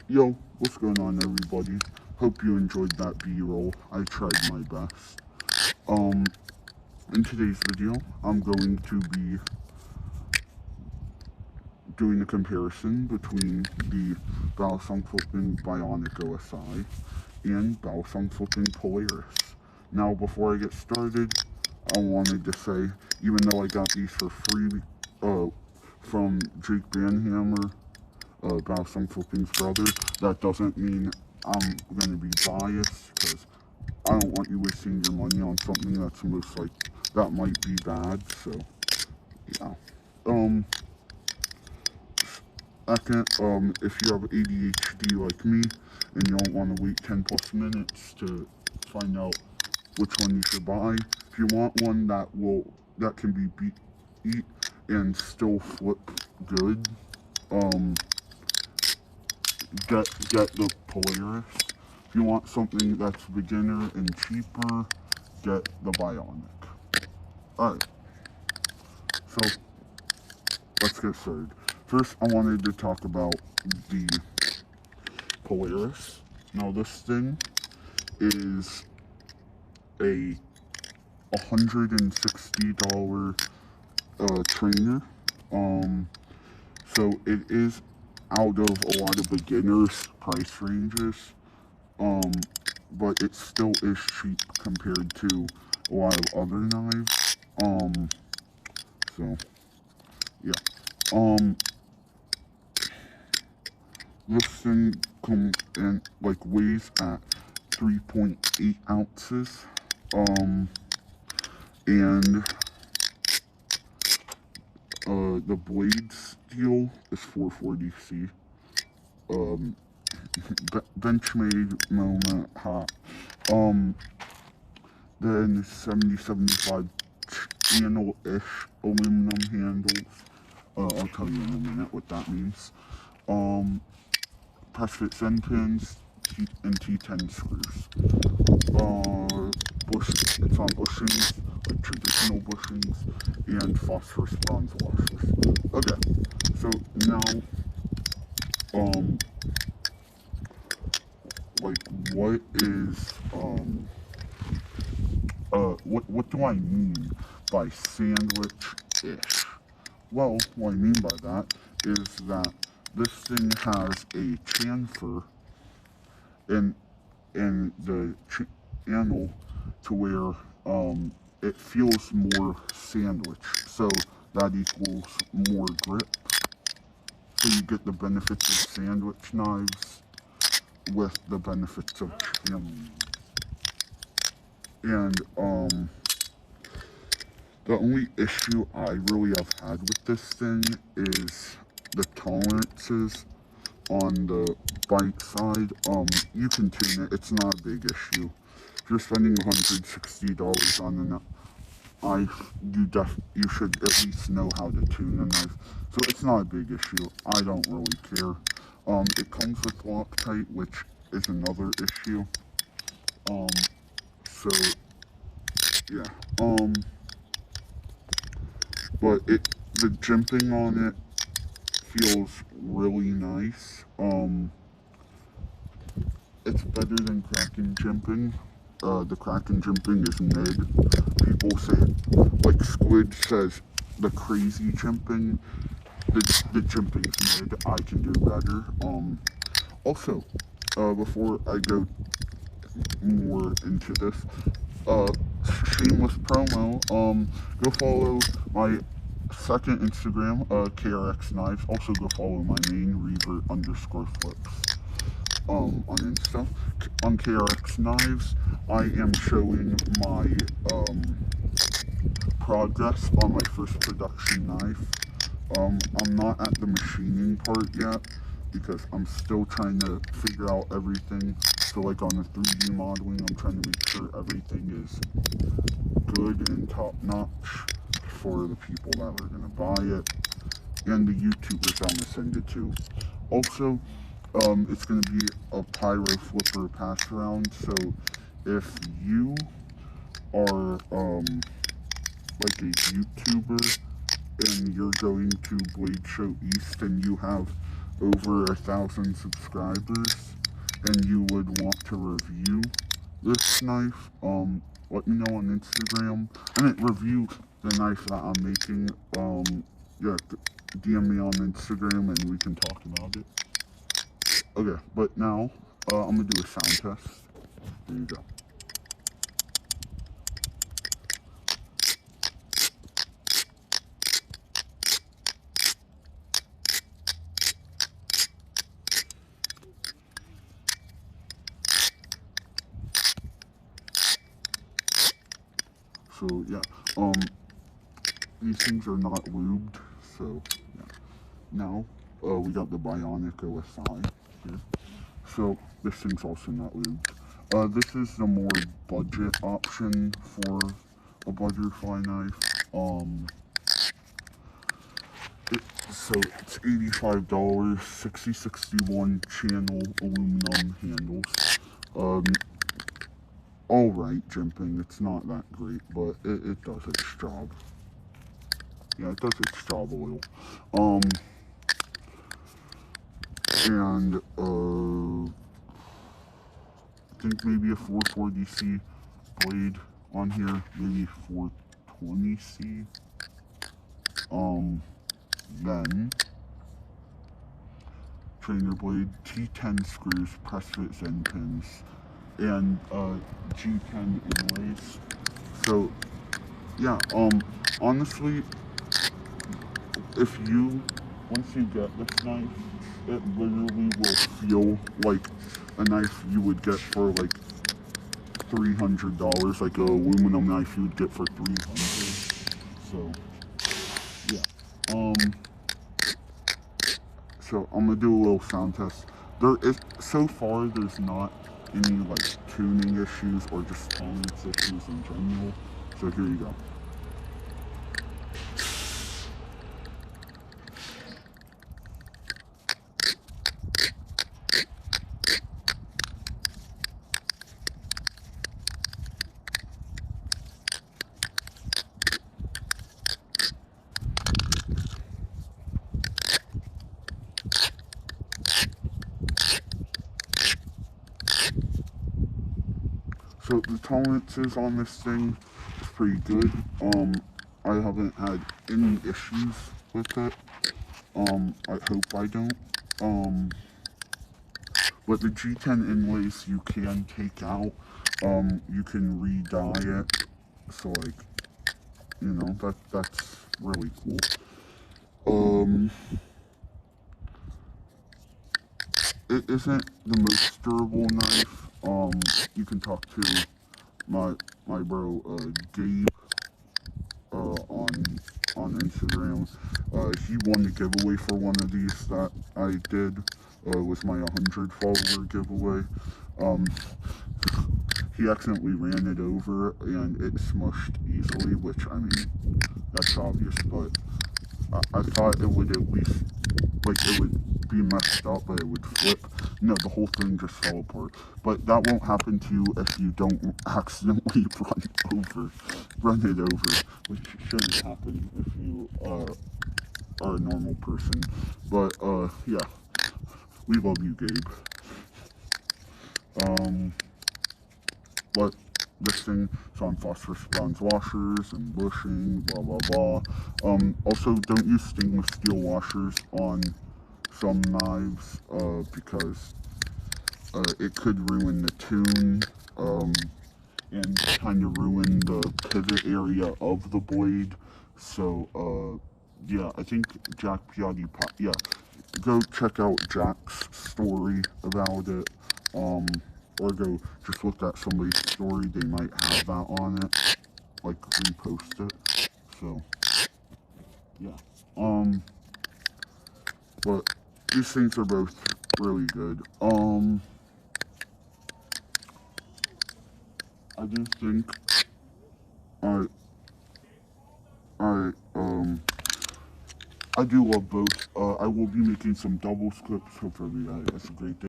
Yo, what's going on, everybody? Hope you enjoyed that B-roll. I tried my best. Um, in today's video, I'm going to be doing a comparison between the Balisongflipping Bionicosi and Balisongflipping Polaris. Now, before I get started, I wanted to say, even though I got these for free from Jake Banhammer, Balisongflipping's brother, that doesn't mean I'm going to be biased, because I don't want you wasting your money on something that's that might be bad, so, yeah. Second, if you have ADHD like me, and you don't want to wait 10 plus minutes to find out which one you should buy, if you want one that can be beat and still flip good, get the Polaris. If you want something that's beginner and cheaper, get the Bionic. Alright, so let's get started. First, I wanted to talk about the Polaris. Now, this thing is a $160 trainer. So it is out of a lot of beginners' price ranges, but it still is cheap compared to a lot of other knives. So yeah. This thing weighs at 3.8 ounces. And the blade steel is 440C. Benchmade moment hot. Then 70-75 channel-ish aluminum handles. I'll tell you in a minute what that means. Press fit end pins and T10 screws. It's on bushings, like traditional bushings, and phosphorus bronze washers. Okay, so now, what do I mean by sandwich-ish? Well, what I mean by that is that this thing has a chamfer in the channel to where it feels more sandwich, so that equals more grip. So you get the benefits of sandwich knives with the benefits of channel. And the only issue I really have had with this thing is the tolerances on the bite side. You can tune it, it's not a big issue. If you're spending $160 on a knife, you should at least know how to tune a knife. So it's not a big issue. I don't really care. It comes with Loctite, which is another issue. So yeah. But the jimping on it feels really nice. It's better than Kraken jimping. The Kraken jimping is mid. People say, like Squid says, the crazy jimping. The jimping's mid. I can do better. Also, before I go more into this, shameless promo. Go follow my second Instagram, KRX Knives. Also go follow my main, Revert_Flips. On Insta. On KRX Knives, I am showing my progress on my first production knife. I'm not at the machining part yet because I'm still trying to figure out everything. So like on the 3D modeling, I'm trying to make sure everything is good and top notch for the people that are going to buy it and the YouTubers I'm going to send it to. Also, it's going to be a pyro flipper pass around, so if you are like a YouTuber and you're going to Blade Show East and you have over 1,000 subscribers and you would want to review this knife, let me know on Instagram. Review the knife that I'm making. Yeah, DM me on Instagram and we can talk about it. Okay, but now I'm gonna do a sound test. There you go. So yeah, these things are not lubed, so yeah. Now, we got the Bionicosi here. So this thing's also not lubed. This is the more budget option for a butterfly knife. So it's $85, 6061 channel aluminum handles. Alright, jimping, it's not that great, but it does its job. Yeah, it does its job a little. And I think maybe a 440C blade on here, maybe 420C. Then trainer blade, T10 screws, press fit Zen pins, and G10 inlays. So yeah, honestly, once you get this knife, it literally will feel like a knife you would get for like $300, like a aluminum knife you would get for $300. So yeah, so I'm gonna do a little sound test. So far there's not any like tuning issues or just tolerance issues in general. So here you go. So the tolerances on this thing is pretty good. I haven't had any issues with it. I hope I don't. But the G10 inlays you can take out. You can re-dye it. So like, that's really cool. It isn't the most durable knife. You can talk to my bro Gabe on Instagram. He won the giveaway for one of these that I did. Was my 100 follower giveaway. He accidentally ran it over and it smushed easily, which I mean that's obvious, but I thought it would at least, like, it would be messed up, but it would flip. No, the whole thing just fell apart. But that won't happen to you if you don't accidentally run it over, which shouldn't happen if you are a normal person. But yeah, we love you, Gabe. But this thing is on phosphorus bronze washers and bushing, blah blah blah. Also, don't use stainless steel washers on some knives because it could ruin the tune and kind of ruin the pivot area of the blade. So yeah, I think Jack Piatti, yeah, go check out Jack's story about it. Or go just look at somebody's story, they might have that on it, like repost it. So yeah, but these things are both really good. I do think I do love both. I will be making some double clips. Hopefully, that's a great day.